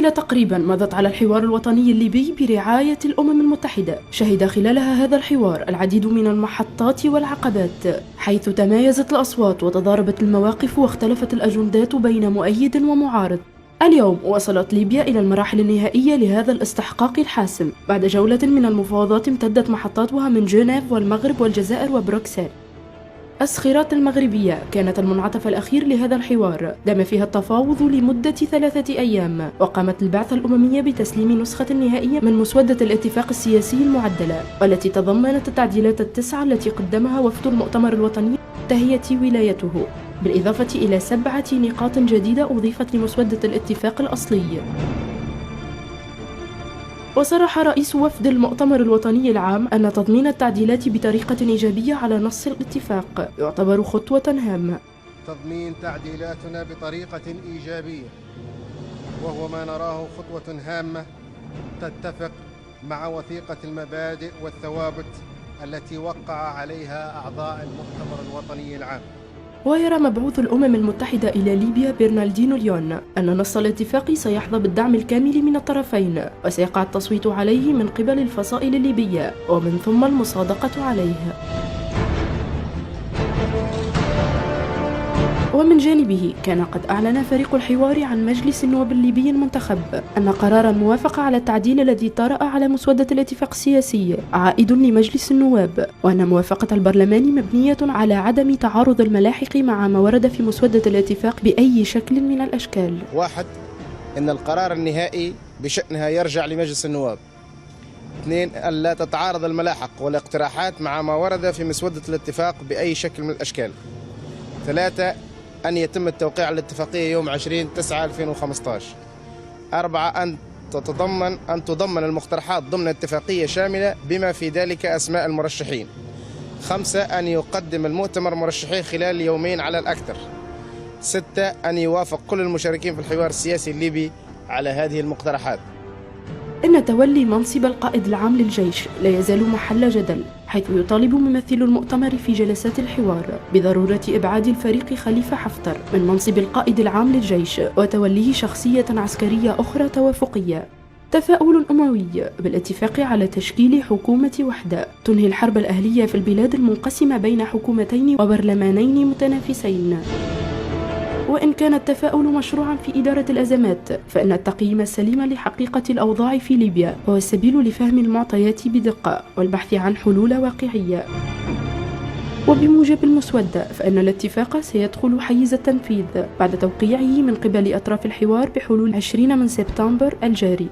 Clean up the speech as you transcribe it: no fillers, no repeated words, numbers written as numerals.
ليلة تقريبا مضت على الحوار الوطني الليبي برعاية الأمم المتحدة. شهد خلالها هذا الحوار العديد من المحطات والعقبات، حيث تمايزت الأصوات وتضاربت المواقف واختلفت الأجندات بين مؤيد ومعارض. اليوم وصلت ليبيا إلى المراحل النهائية لهذا الاستحقاق الحاسم بعد جولة من المفاوضات امتدت محطاتها من جنيف والمغرب والجزائر وبروكسل. الصخيرات المغربية كانت المنعطف الأخير لهذا الحوار، دام فيها التفاوض لمدة 3 أيام، وقامت البعثة الأممية بتسليم نسخة نهائية من مسودة الاتفاق السياسي المعدلة، والتي تضمنت التعديلات ال9 التي قدمها وفد المؤتمر الوطني تهيئة ولايته، بالإضافة إلى 7 نقاط جديدة أضيفت لمسودة الاتفاق الأصلي. وصرح رئيس وفد المؤتمر الوطني العام أن تضمين التعديلات بطريقة إيجابية على نص الاتفاق يعتبر خطوة هامة. تضمين تعديلاتنا بطريقة إيجابية وهو ما نراه خطوة هامة تتفق مع وثيقة المبادئ والثوابت التي وقع عليها أعضاء المؤتمر الوطني العام. ويرى مبعوث الأمم المتحدة إلى ليبيا برناردينو ليون أن نص الاتفاق سيحظى بالدعم الكامل من الطرفين، وسيقع التصويت عليه من قبل الفصائل الليبية ومن ثم المصادقة عليه. ومن جانبه كان قد أعلن فريق الحوار عن مجلس النواب الليبي المنتخب أن قرار الموافقة على التعديل الذي طرأ على مسودة الاتفاق السياسي عائد لمجلس النواب، وأن موافقة البرلمان مبنية على عدم تعارض الملاحق مع ما ورد في مسودة الاتفاق بأي شكل من الأشكال. 1. أن القرار النهائي بشأنها يرجع لمجلس النواب. 2. ألا تتعارض الملاحق والاقتراحات مع ما ورد في مسودة الاتفاق بأي شكل من الأشكال. 3. أن يتم التوقيع على الاتفاقية يوم 20/9/2015. 4. أن تضمن المقترحات ضمن اتفاقية شاملة بما في ذلك أسماء المرشحين. 5. أن يقدم المؤتمر مرشحين خلال يومين على الأكثر. 6. أن يوافق كل المشاركين في الحوار السياسي الليبي على هذه المقترحات. إن تولي منصب القائد العام للجيش لا يزال محل جدل، حيث يطالب ممثل المؤتمر في جلسات الحوار بضرورة إبعاد الفريق خليفة حفتر من منصب القائد العام للجيش وتوليه شخصية عسكرية أخرى توافقية. تفاؤل أموي بالاتفاق على تشكيل حكومة وحدة تنهي الحرب الأهلية في البلاد المنقسمة بين حكومتين وبرلمانين متنافسين. وإن كان التفاؤل مشروعا في إدارة الأزمات، فإن التقييم السليم لحقيقة الأوضاع في ليبيا هو السبيل لفهم المعطيات بدقة والبحث عن حلول واقعية. وبموجب المسودة فإن الاتفاق سيدخل حيز التنفيذ بعد توقيعه من قبل أطراف الحوار بحلول 20 من سبتمبر الجاري.